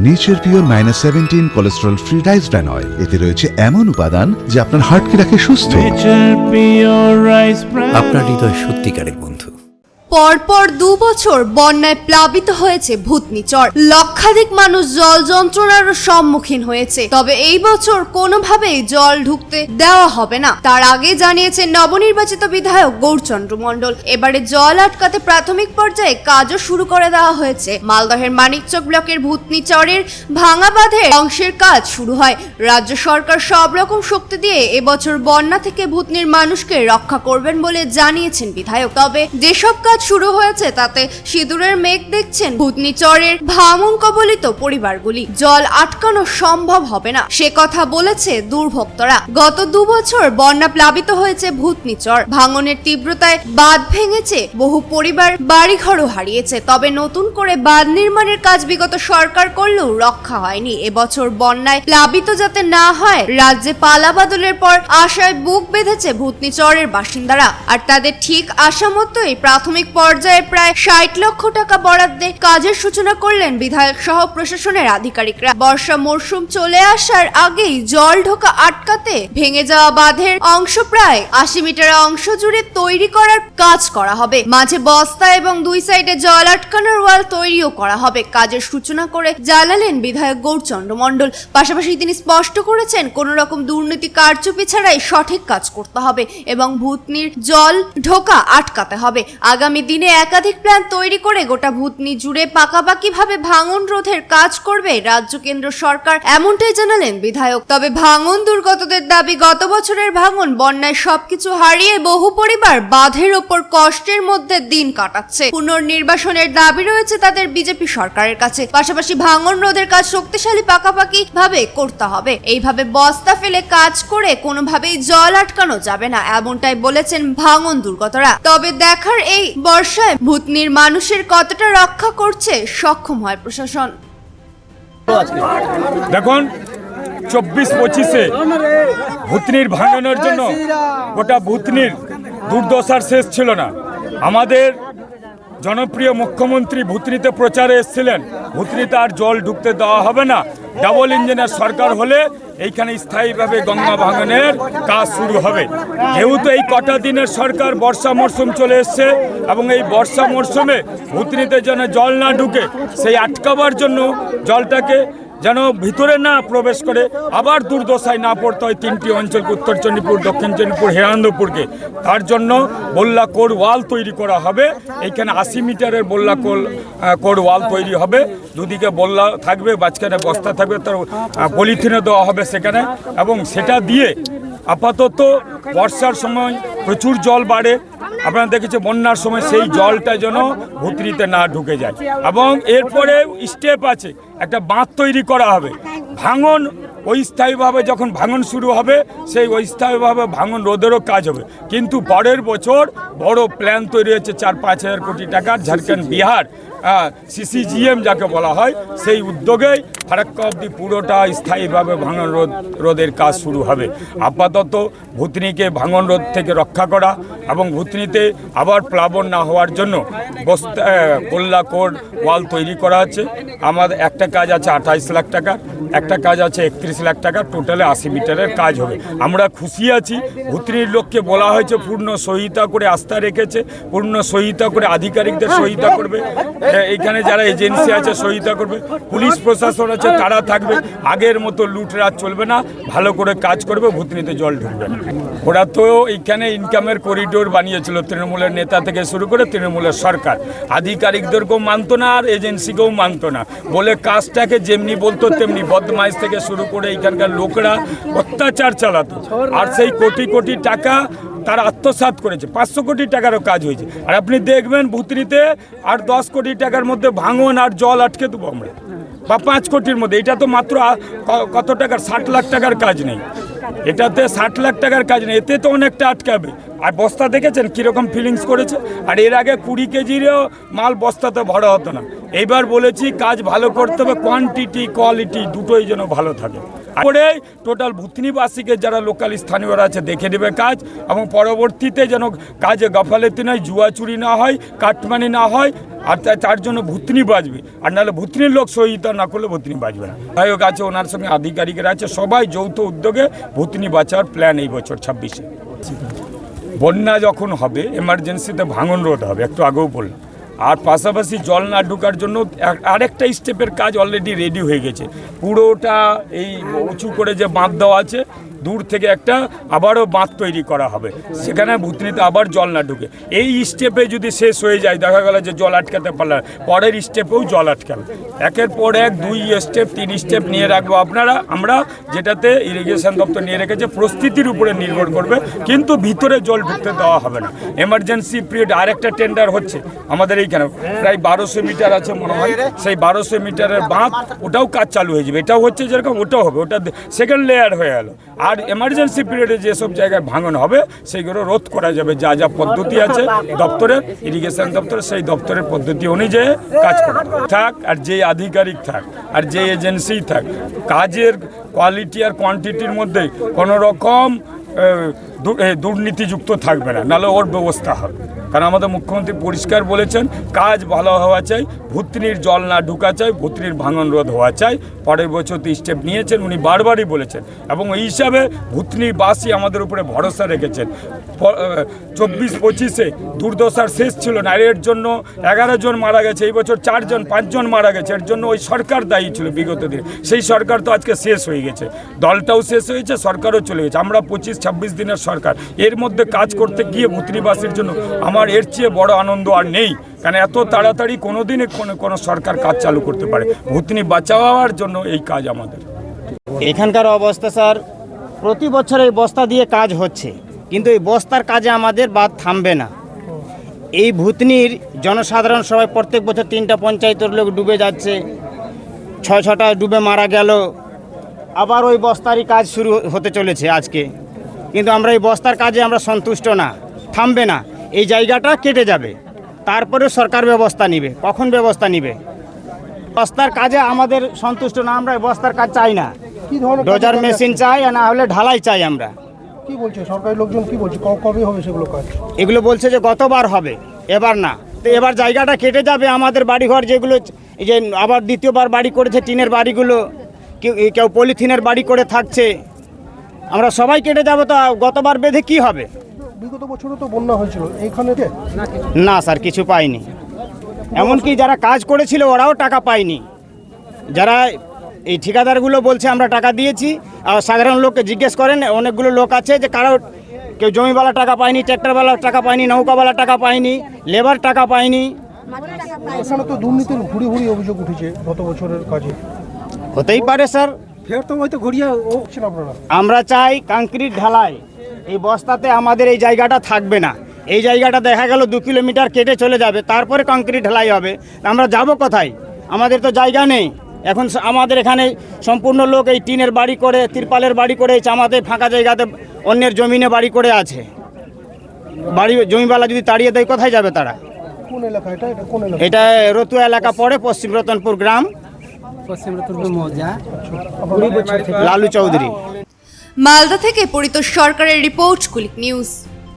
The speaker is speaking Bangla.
Nature pure -17 cholesterol free rice bran oil. এতে রয়েছে এমন উপাদান যা আপনার হার্টকে রাখে সুস্থ। আপনার হৃদয় সত্যিকারের বন্ধু। পরপর 2 বছর বন্যায় প্লাবিত হয়েছে ভূতনিচর। লক্ষাধিক মানুষ জল যন্ত্রণার সম্মুখীন হয়েছে। তবে এই বছর কোনোভাবেই জল ঢুকতে দেওয়া হবে না, তার আগে জানিয়েছেন নবনির্বাচিত বিধায়ক গৌরচন্দ্র মণ্ডল। এবারে জল আটকাতে প্রাথমিক পর্যায়ে কাজও শুরু করে দেওয়া হয়েছে। মালদহের মানিকচক ব্লকের ভূতনিচরের ভাঙা বাঁধের অংশের কাজ শুরু হয়। রাজ্য সরকার সব রকম শক্তি দিয়ে এবছর বন্যা থেকে ভূতনির মানুষকে রক্ষা করবেন বলে জানিয়েছেন বিধায়ক। তবে যেসব কাজ শুরু হয়েছে তাতে সিঁদুরের মেঘ দেখছেন ভূতনিচরের ভাঙন কবলিত পরিবারগুলি। জল আটকানো সম্ভব হবে না সে কথা বলেছে দুর্ভোক্তরা। গত 2 বছর বন্যা প্লাবিত হয়েছে ভূতনিচর। ভাঙনের তীব্রতায় বাঁধ ভেঙেছে, বহু পরিবার বাড়িঘরও হারিয়েছে। তবে নতুন করে বাঁধ নির্মাণের কাজ বিগত সরকার করলেও রক্ষা হয়নি। এবছর বন্যায় প্লাবিত যাতে না হয় রাজ্যে পালা বাদলের পর আশায় বুক বেঁধেছে ভূতনিচরের বাসিন্দারা। আর তাদের ঠিক আশা মতোই প্রাথমিক পর্যায়ে প্রায় 60 লক্ষ টাকা বরাদ্দে কাজের সূচনা করলেন বিধায়ক সহ প্রশাসনের আধিকারিকরা। বর্ষা মরশুম চলে আসার আগেই জল ঢোকা আটকাতে ভেঙে যাওয়া বাঁধের অংশ প্রায় 80 মিটার অংশ জুড়ে তৈরি করার কাজ করা হবে। মাঝে বস্তা এবং 2 সাইডে জল আটকানোর ওয়াল তৈরিও করা হবে। কাজের সূচনা করে জানালেন বিধায়ক গৌরচন্দ্র মণ্ডল। পাশাপাশি তিনি স্পষ্ট করেছেন কোন রকম দুর্নীতি কারচুপি ছাড়াই সঠিক কাজ করতে হবে এবং ভূতনির জল ঢোকা আটকাতে হবে। আগামী দিনে একাধিক প্ল্যান তৈরি করে গোটা ভূতনি জুড়ে পাকাপাকি ভাবে ভাঙন রোধের কাজ করবে রাজ্য কেন্দ্র সরকার, এমনটাই জানালেন বিধায়ক। তবে ভাঙন দুর্গতদের দাবি, গত বছরের ভাঙন বন্যায় সবকিছু হারিয়ে বহু পরিবার বাঁধের ওপর কষ্টের মধ্যে দিন কাটাচ্ছে। পুনর্নির্বাসনের দাবি রয়েছে তাদের বিজেপি সরকারের কাছে। পাশাপাশি ভাঙন রোধের কাজ শক্তিশালী পাকাপাকি ভাবে করতে হবে। এইভাবে বস্তা ফেলে কাজ করে কোনোভাবেই জল আটকানো যাবে না, এমনটাই বলেছেন ভাঙন দুর্গতরা। তবে দেখার এই বর্ষায় ভূতনির মানুষের কতটা রক্ষা করছে সক্ষম হয় প্রশাসন। দেখুন 24-25-এ ভূতনির ভাঙনের জন্য গোটা ভূতনির দুর্দশার শেষ ছিল না। আমাদের জনপ্রিয় মুখ্যমন্ত্রী ভূতনিতে প্রচারে এসেছিলেন, ভূতনিতে আর জল ঢুকতে দেওয়া হবে না, ডাবল ইঞ্জিনের সরকার হলে এইখানে স্থায়ীভাবে গঙ্গা ভাঙনের কাজ শুরু হবে। যেহেতু এই কটা দিনের সরকার বর্ষা মরশুম চলে এসছে এবং এই বর্ষা মরশুমে ভূতনিতে যেন জল না ঢুকে সেই আটকাবার জন্য জলটাকে যেন ভিতরে না প্রবেশ করে আবার দুর্দশায় না পড়তে হয় 3টি অঞ্চলকে, উত্তর চণ্ডীপুর, দক্ষিণ চণ্ডীপুর, হিরানন্দপুরকে। তার জন্য বল্লা কোর ওয়াল তৈরি করা হবে। এইখানে 80 মিটারের বল্লা কোর ওয়াল তৈরি হবে। দুদিকে বল্লা থাকবে, মাঝখানে বস্তা থাকবে, তার পলিথিনে দেওয়া হবে সেখানে। এবং সেটা দিয়ে আপাতত বর্ষার সময় প্রচুর জল বাড়ে, আপনারা দেখেছেন বন্যার সময় সেই জলটা যেন ভূতনিতে না ঢুকে যায়। এবং এরপরে স্টেপ আছে, একটা বাঁধ তৈরি করা হবে। ভাঙন অস্থায়ীভাবে যখন ভাঙন শুরু হবে সেই অস্থায়ীভাবে ভাঙন রোধেরও কাজ হবে। কিন্তু পরের বছর বড় প্ল্যান তৈরি হয়েছে 4-5 হাজার কোটি টাকার, ঝাড়খণ্ড বিহার CCGM যাকে বলা হয়, সেই উদ্যোগেই ফারাক্কা অবধি পুরোটা স্থায়ীভাবে ভাঙন রোধের কাজ শুরু হবে। আপাতত ভূতনিকে ভাঙন রোধ থেকে রক্ষা করা এবং ভূতনিতে আবার প্লাবন না হওয়ার জন্য বল্লা কোর ওয়াল তৈরি করা আছে। আমাদের একটা কাজ আছে 28 লাখ টাকার, একটা কাজ আছে 31 লাখ টাকা, টোটালে 80 মিটারের কাজ হবে। আমরা খুশি আছি। ভূতনির লোককে বলা হয়েছে পূর্ণ সহায়তা করে, আস্থা রেখেছে, পূর্ণ সহায়তা করে, আধিকারিকদের সহায়তা করবে, এইখানে যারা এজেন্সি আছে সহায়তা করবে, পুলিশ প্রশাসন আছে তারা থাকবে। আগের মতো লুটরাজ চলবে না, ভালো করে কাজ করবে, ভূতনিতে জল ঢুকবে না। ওরা তো এইখানে ইনকামের করিডোর বানিয়েছিল, তৃণমূলের নেতা থেকে শুরু করে তৃণমূলের সরকার। আধিকারিকদেরকেও মানত না আর এজেন্সিকেও মানত না, বলে কাজটাকে যেমনি বলতো তেমনি বদমাইশ থেকে শুরু করে এইখানকার লোকরা অত্যাচার চালাতো। আর সেই কোটি কোটি টাকা তারা আত্মসাৎ করেছে। 500 কোটি টাকারও কাজ হয়েছে। আর আপনি দেখবেন ভূতনিতে আর 10 কোটি টাকার মধ্যে ভাঙন আর জল আটকে দেবো আমরা, বা 5 কোটির মধ্যে। এটা তো মাত্র কত টাকার, 60 লাখ টাকার কাজ নেই। এটাতে 60 লাখ টাকার কাজ নেই, এতে তো অনেকটা আটকাবে। আর বস্তা দেখেছেন কীরকম ফিলিংস করেছে। আর এর আগে 20 কেজিরও মাল বস্তাতে ভরা হতো না। এইবার বলেছি কাজ ভালো করতে হবে, কোয়ান্টিটি কোয়ালিটি দুটোই যেন ভালো থাকে। পরে টোটাল ভূতনিবাসীকে যারা লোকাল স্থানীয়রা আছে দেখে নেবে কাজ, এবং পরবর্তীতে যেন কাজে গাফালেতি নয়, জুয়া চুরি না হয়, কাটমানি না হয়, আর তার জন্য ভুতনি বাঁচবে, আর নাহলে ভুতনির লোক সহযোগিতা না করলে ভুতনি বাঁচবে না। বিধায়ক আছে, ওনার সঙ্গে আধিকারিকরা আছে, সবাই যৌথ উদ্যোগে ভুতনি বাঁচার প্ল্যান এই বছর 26-এ। বন্যা যখন হবে এমার্জেন্সিতে ভাঙন রোধ হবে, একটু আগেও বললাম। আর পাশাপাশি জল না ঢোকার জন্য আরেকটা স্টেপের কাজ অলরেডি রেডি হয়ে গেছে। পুরোটা এই উঁচু করে যে বাঁধ দেওয়া আছে, দূর থেকে একটা আবারও বাঁধ তৈরি করা হবে, সেখানে ভুতনিতে আবার জল না ঢুকে। এই স্টেপে যদি শেষ হয়ে যায়, দেখা গেল যে জল আটকাতে পারলাম, পরের স্টেপেও জল আটকাবে। একের পর এক 2 স্টেপ 3 স্টেপ নিয়ে রাখবো আমরা, যেটাতে ইরিগেশন দপ্তর নিয়ে রেখেছে, পরিস্থিতির উপরে নির্ভর করবে, কিন্তু ভিতরে জল ঢুকতে দেওয়া হবে না। এমার্জেন্সি পিরিয়ড আরেকটা টেন্ডার হচ্ছে আমাদের এইখানে, প্রায় 1200 মিটার আছে মনে হয়, সেই 1200 মিটারের বাঁধ, ওটাও কাজ চালু হয়ে যাবে। এটাও হচ্ছে যেরকম, ওটাও হবে, ওটা সেকেন্ড লেয়ার হয়ে গেল। আর এমার্জেন্সি পিরিয়ডে যেসব জায়গায় ভাঙন হবে সেইগুলো রোধ করা যাবে, যা যা পদ্ধতি আছে দপ্তরের, ইরিগেশন দপ্তরের, সেই দপ্তরের পদ্ধতি অনুযায়ী কাজ করা থাক। আর যে আধিকারিক থাক আর যে এজেন্সি থাক, কাজের কোয়ালিটি আর কোয়ান্টিটির মধ্যে কোনো রকম দুর্নীতিযুক্ত থাকবে না, নাহলে ওর ব্যবস্থা হবে। কারণ আমাদের মুখ্যমন্ত্রী পরিষ্কার বলেছেন, কাজ ভালো হওয়া চাই, ভুতনির জল না ঢুকা চাই, ভুতনির ভাঙন রোধ হওয়া চাই। পরের বছর তো স্টেপ নিয়েছেন, উনি বারবারই বলেছেন, এবং এই হিসাবে ভুতনিবাসী আমাদের উপরে ভরসা রেখেছেন। 24-25-এ দুর্দশার শেষ ছিল না, এর জন্য 11 জন মারা গেছে, এই বছর 5 জন মারা গেছে। এর জন্য ওই সরকার দায়ী ছিল বিগত দিনে, সেই সরকার তো আজকে শেষ হয়ে গেছে, দলটাও শেষ হয়েছে, সরকারও চলে গেছে। আমরা 25-26 দিনের সরকার, এর মধ্যে কাজ করতে গিয়ে ভুতনিবাসীর জন্য আমার এর চেয়ে বড় আনন্দ আর নেই। কারণ এত তাড়াতাড়ি কোনোদিনই কোনো সরকার কাজ চালু করতে পারে, ভুতনি বাঁচাবার জন্য এই কাজ আমাদের। এখানকার অবস্থা স্যার, প্রতি বছর এই বস্তা দিয়ে কাজ হচ্ছে, কিন্তু এই বস্তার কাজে আমাদের বাদ থামবে না। এই ভুতনির জনসাধারণ সবাই প্রত্যেক বছর 3টা পঞ্চায়েতের লোক ডুবে যাচ্ছে, 6-6টা ডুবে মারা গেল, আবার ওই বস্তারই কাজ শুরু হতে চলেছে আজকে। কিন্তু আমরা এই বস্তার কাজে আমরা সন্তুষ্ট না, থামবে না, এই জায়গাটা কেটে যাবে, তারপরে সরকার ব্যবস্থা নিবে। কখন ব্যবস্থা নিবে? বস্তার কাজে আমাদের সন্তুষ্ট না, আমরা এই বস্তার কাজ চাই না। কি ধরনের ডোজার মেশিন চাই, আর না হলে ঢালাই চাই আমরা। কি বলছে সরকারি লোকজন, কি বলছে কবে হবে সেগুলো কাজ? এগুলো বলছে যে গতবার হবে, এবার না। তো এবার জায়গাটা কেটে যাবে, আমাদের বাড়িঘর যেগুলো, এই যে আবার দ্বিতীয়বার বাড়ি করেছে টিনের বাড়িগুলো, কেউ পলিথিনের বাড়ি করে থাকছে, আমরা সবাই কেটে যাবো। তো গতবার বেঁধে কি হবে? বিগত বছরও তো বন্যা হয়েছিল এইখানে। না স্যার, কিছু পাইনি। এমনকি যারা কাজ করেছিল ওরাও টাকা পায়নি। যারা এই ঠিকাদারগুলো বলছে আমরা টাকা দিয়েছি, আর সাধারণ লোককে জিজ্ঞেস করেন, অনেকগুলো লোক আছে যে কারো, কেউ জমিওয়ালা টাকা পায়নি, ট্র্যাক্টরওয়ালা টাকা পায়নি, নৌকাওয়ালা টাকা পায়নি, লেবার টাকা পায়নি। এখানে তো দুর্নীতির ভুড়ি অভিযোগ উঠেছে গত বছরের কাজে। হতেই পারে স্যার, ফের তো হয়তো ঘুরিয়ে হচ্ছিল আপনারা। আমরা চাই কংক্রিট ঢালাই। এই বস্তাতে আমাদের এই জায়গাটা থাকবে না। এই জায়গাটা দেখা গেল 2 কিলোমিটার কেটে চলে যাবে, তারপরে কংক্রিট ঢালাই হবে। আমরা যাব কোথায়? আমাদের তো জায়গা নেই। এখন আমাদের এখানে সম্পূর্ণ লোক এই টিনের বাড়ি করে, তিরপালের বাড়ি করে, চামাতে ফাঁকা জায়গাতে অন্যের জমিনে বাড়ি করে আছে। জমিওয়ালা যদি তাড়িয়ে দেয়, কোথায় যাবে তারা? কোন এলাকা এটা? এটা কোন এলাকা? এটা রতুয়া এলাকা পড়ে, পশ্চিম রতনপুর গ্রাম, লালু চৌধুরী। মালদা থেকে পরিতোষ সরকারের রিপোর্ট, কুলিক নিউজ।